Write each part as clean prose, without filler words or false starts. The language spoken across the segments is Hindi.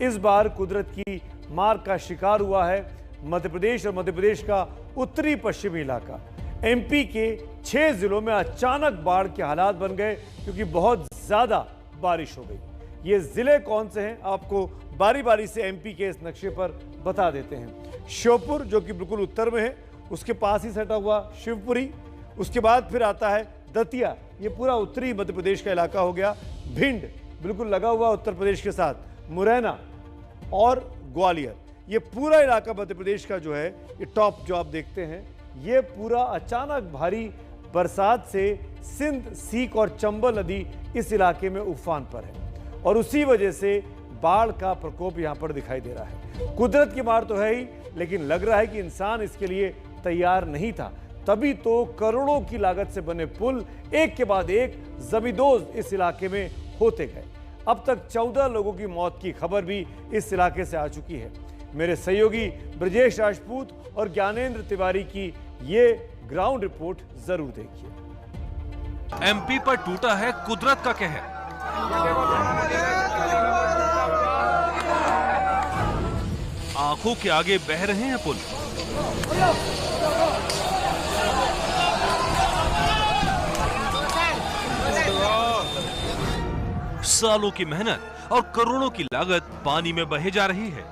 इस बार कुदरत की मार का शिकार हुआ है मध्य प्रदेश और मध्य प्रदेश का उत्तरी पश्चिमी इलाका। एमपी के 6 जिलों में अचानक बाढ़ के हालात बन गए क्योंकि बहुत ज्यादा बारिश हो गई। ये जिले कौन से हैं आपको बारी बारी से एमपी के इस नक्शे पर बता देते हैं। श्योपुर जो कि बिल्कुल उत्तर में है, उसके पास ही सटा हुआ शिवपुरी, उसके बाद फिर आता है दतिया, ये पूरा उत्तरी मध्य प्रदेश का इलाका हो गया। भिंड बिल्कुल लगा हुआ उत्तर प्रदेश के साथ, मुरैना और ग्वालियर, ये पूरा इलाका मध्य प्रदेश का जो है, ये टॉप जो आप देखते हैं, ये पूरा अचानक भारी बरसात से सिंध, सीक और चंबल नदी इस इलाके में उफान पर है और उसी वजह से बाढ़ का प्रकोप यहां पर दिखाई दे रहा है। कुदरत की मार तो है ही, लेकिन लग रहा है कि इंसान इसके लिए तैयार नहीं था, तभी तो करोड़ों की लागत से बने पुल एक के बाद एक जमींदोज इस इलाके में होते गए। अब तक 14 लोगों की मौत की खबर भी इस इलाके से आ चुकी है। मेरे सहयोगी ब्रजेश राजपूत और ज्ञानेंद्र तिवारी की ये ग्राउंड रिपोर्ट जरूर देखिए। एमपी पर टूटा है कुदरत का कहर। आंखों के आगे बह रहे हैं पुल। सालों की मेहनत और करोड़ों की लागत पानी में बहे जा रही है।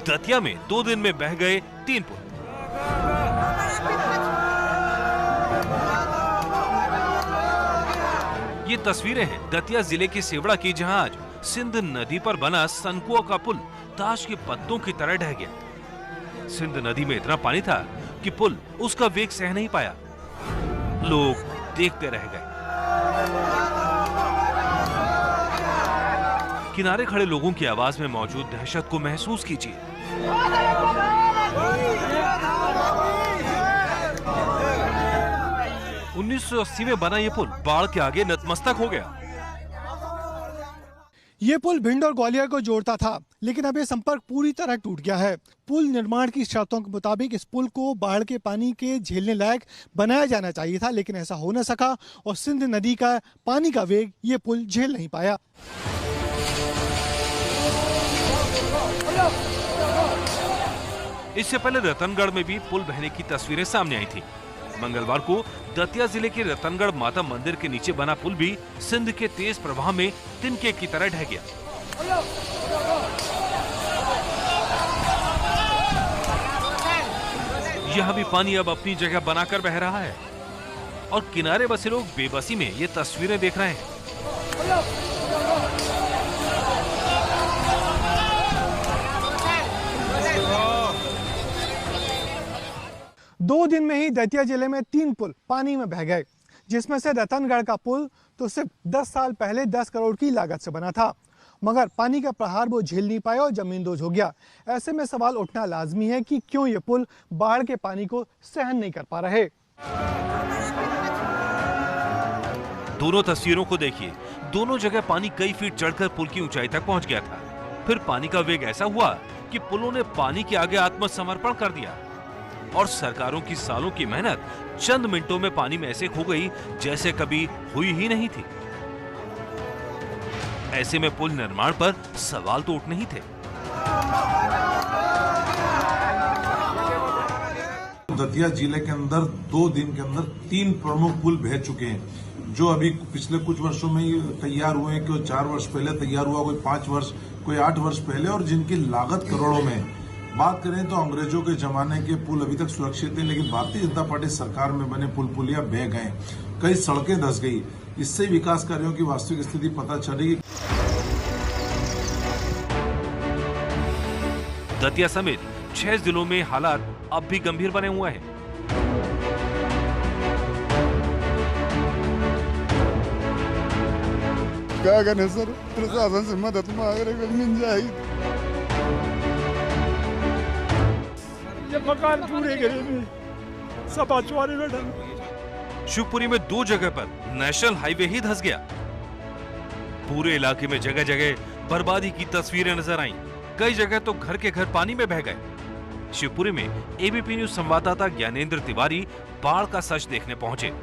दतिया में 2 दिन में बह गए 3 पुल। ये तस्वीरें हैं दतिया जिले के सेवड़ा की, जहां आज सिंध नदी पर बना सनकुआ का पुल ताश के पत्तों की तरह ढह गया। सिंध नदी में इतना पानी था कि पुल उसका वेग सह नहीं पाया। लोग देखते रह गए। किनारे खड़े लोगों की आवाज में मौजूद दहशत को महसूस कीजिए। उन्नीस 1980 में बना ये पुल बाढ़ के आगे नतमस्तक हो गया। ये पुल भिंड और ग्वालियर को जोड़ता था, लेकिन अब ये संपर्क पूरी तरह टूट गया है। पुल निर्माण की शर्तों के मुताबिक इस पुल को बाढ़ के पानी के झेलने लायक बनाया जाना चाहिए था, लेकिन ऐसा हो न सका और सिंध नदी का पानी का वेग ये पुल झेल नहीं पाया। इससे पहले रतनगढ़ में भी पुल बहने की तस्वीरें सामने आई थी। मंगलवार को दतिया जिले के रतनगढ़ माता मंदिर के नीचे बना पुल भी सिंध के तेज प्रवाह में तिनके की तरह ढह गया। यह भी पानी अब अपनी जगह बनाकर बह रहा है और किनारे बसे लोग बेबसी में ये तस्वीरें देख रहे हैं। 2 दिन में ही दतिया जिले में 3 पुल पानी में बह गए, जिसमें से रतनगढ़ का पुल तो सिर्फ 10 साल पहले 10 करोड़ की लागत से बना था, मगर पानी का प्रहार वो झेल नहीं पाया और जमींदोज हो गया। ऐसे में सवाल उठना लाजमी है कि क्यों ये पुल बाढ़ के पानी को सहन नहीं कर पा रहे। दोनों तस्वीरों को देखिए, दोनों जगह पानी कई फीट चढ़कर पुल की ऊंचाई तक पहुंच गया था। फिर पानी का वेग ऐसा हुआ कि पुलों ने पानी के आगे आत्मसमर्पण कर दिया और सरकारों की सालों की मेहनत चंद मिनटों में पानी में ऐसे खो गई जैसे कभी हुई ही नहीं थी। ऐसे में पुल निर्माण पर सवाल तो उठने ही थे। दतिया जिले के अंदर 2 दिन के अंदर 3 प्रमुख पुल बह चुके हैं, जो अभी पिछले कुछ वर्षों में तैयार हुए हैं। कोई 4 वर्ष पहले तैयार हुआ, कोई 5 वर्ष, कोई 8 वर्ष पहले, और जिनकी लागत करोड़ों में है। बात करें तो अंग्रेजों के जमाने के पुल अभी तक सुरक्षित है, लेकिन भारतीय जनता पार्टी सरकार में बने पुल पुलिया बह गए, कई सड़कें धंस गई। इससे विकास कार्यों की वास्तविक स्थिति पता चलेगी। दतिया समेत 6 जिलों में हालात अब भी गंभीर बने हुए हैं। क्या करें सर, प्रशासन से मदद मांग रहे, मिल जाएगी। ये मकान पूरे गिरे में सब अचवारे बैठा। शिवपुरी में 2 जगह पर नेशनल हाईवे ही धंस गया। पूरे इलाके में जगह जगह बर्बादी की तस्वीरें नजर आईं। कई जगह तो घर के घर पानी में बह गए। शिवपुरी में एबीपी न्यूज संवाददाता ज्ञानेंद्र तिवारी बाढ़ का सच देखने पहुंचे।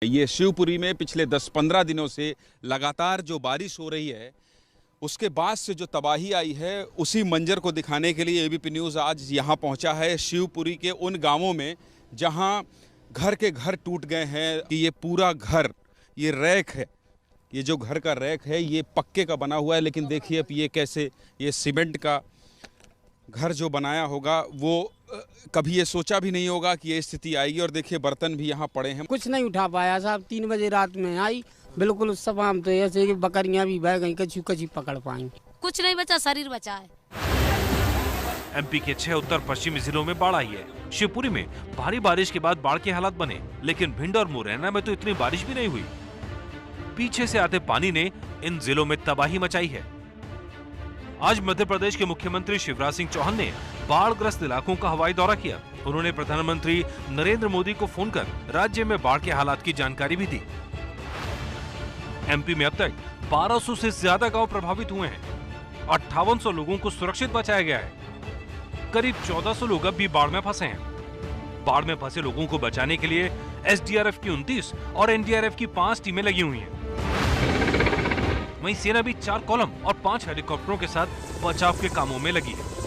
ये शिवपुरी में पिछले 10-15 दिनों से लगातार जो बारिश हो रही है उसके बाद से जो तबाही आई है उसी मंजर को दिखाने के लिए एबीपी न्यूज़ आज यहाँ पहुँचा है शिवपुरी के उन गांवों में जहाँ घर के घर टूट गए हैं। कि ये पूरा घर, ये रैक है, ये जो घर का रैक है ये पक्के का बना हुआ है, लेकिन देखिए अब ये कैसे, ये सीमेंट का घर जो बनाया होगा वो कभी ये सोचा भी नहीं होगा कि ये स्थिति आएगी। और देखिए बर्तन भी यहाँ पड़े हैं। कुछ नहीं उठा पाया साहब, 3 बजे रात में आई, बिल्कुल सब आम तो ऐसे कि बकरियां भी बह गई, कछु कछु पकड़ पाई, कुछ नहीं बचा, शरीर बचा है। एमपी के 6 उत्तर पश्चिमी जिलों में बाढ़ आई है। शिवपुरी में भारी बारिश के बाद बाढ़ के हालात बने, लेकिन भिंड और मुरैना में तो इतनी बारिश भी नहीं हुई। पीछे से आते पानी ने इन जिलों में तबाही मचाई है। आज मध्य प्रदेश के मुख्यमंत्री शिवराज सिंह चौहान ने बाढ़ग्रस्त इलाकों का हवाई दौरा किया। उन्होंने प्रधानमंत्री नरेंद्र मोदी को फोन कर राज्य में बाढ़ के हालात की जानकारी भी दी। एमपी में अब तक 1200 से ज्यादा गांव प्रभावित हुए हैं। 5800 लोगों को सुरक्षित बचाया गया है। करीब 1400 लोग अब भी बाढ़ में फंसे हैं। बाढ़ में फंसे लोगों को बचाने के लिए एसडीआरएफ की 29 और एनडीआरएफ की 5 टीमें लगी हुई हैं। वहीं सेना भी 4 कॉलम और 5 हेलीकॉप्टरों के साथ बचाव के कामों में लगी है।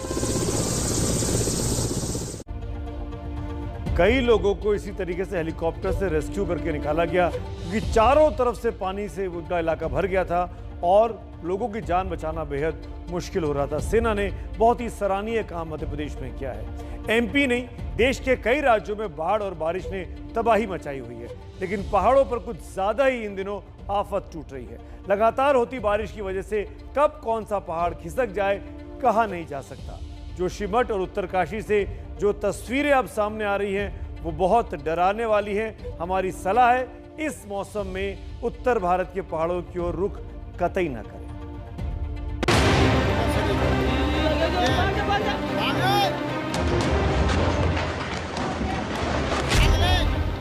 कई लोगों को इसी तरीके से हेलीकॉप्टर से रेस्क्यू करके निकाला गया, क्योंकि चारों तरफ से पानी से उनका इलाका भर गया था और लोगों की जान बचाना बेहद मुश्किल हो रहा था। सेना ने बहुत ही सराहनीय काम मध्य प्रदेश में किया है। एमपी नहीं, देश के कई राज्यों में बाढ़ और बारिश ने तबाही मचाई हुई है, लेकिन पहाड़ों पर कुछ ज्यादा ही इन दिनों आफत टूट रही है। लगातार होती बारिश की वजह से कब कौन सा पहाड़ खिसक जाए कहा नहीं जा सकता। जोशीमठ और उत्तरकाशी से जो तस्वीरें अब सामने आ रही हैं वो बहुत डराने वाली हैं। हमारी सलाह है इस मौसम में उत्तर भारत के पहाड़ों की ओर रुख कतई न करें।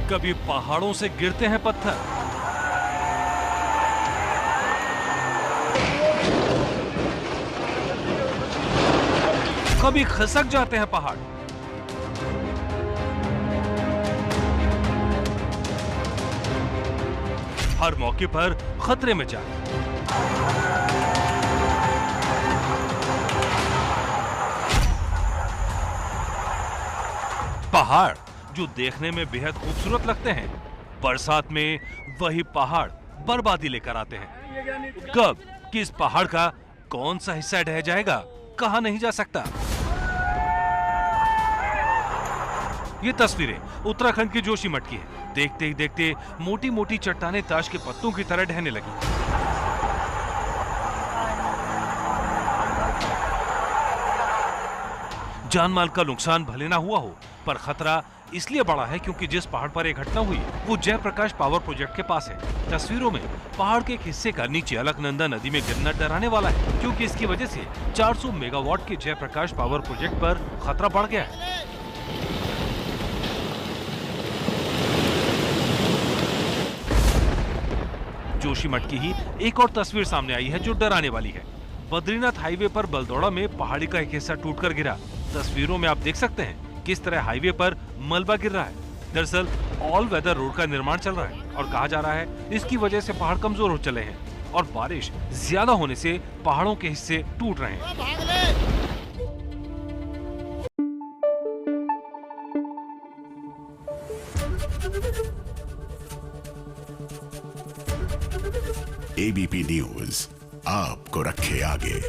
कभी पहाड़ों से गिरते हैं पत्थर, कभी खिसक जाते हैं पहाड़। हर मौके पर खतरे में जान। पहाड़ जो देखने में बेहद खूबसूरत लगते हैं, बरसात में वही पहाड़ बर्बादी लेकर आते हैं। कब किस पहाड़ का कौन सा हिस्सा ढह जाएगा कहा नहीं जा सकता। ये तस्वीरें उत्तराखंड के जोशीमठ की है। देखते ही देखते मोटी मोटी चट्टानें ताश के पत्तों की तरह ढहने लगी। जानमाल का नुकसान भले ना हुआ हो, पर खतरा इसलिए बड़ा है क्योंकि जिस पहाड़ पर यह घटना हुई वो जयप्रकाश पावर प्रोजेक्ट के पास है। तस्वीरों में पहाड़ के एक हिस्से का नीचे अलकनंदा नदी में गिरना डराने वाला है, क्योंकि इसकी वजह से 400 मेगावाट के जयप्रकाश पावर प्रोजेक्ट पर खतरा बढ़ गया है। जोशीमठ की ही एक और तस्वीर सामने आई है जो डराने वाली है। बद्रीनाथ हाईवे पर बलदौड़ा में पहाड़ी का एक हिस्सा टूटकर गिरा। तस्वीरों में आप देख सकते हैं किस तरह हाईवे पर मलबा गिर रहा है। दरअसल ऑल वेदर रोड का निर्माण चल रहा है और कहा जा रहा है इसकी वजह से पहाड़ कमजोर हो चले हैं और बारिश ज्यादा होने से पहाड़ों के हिस्से टूट रहे हैं। एबीपी न्यूज आपको रखे आगे।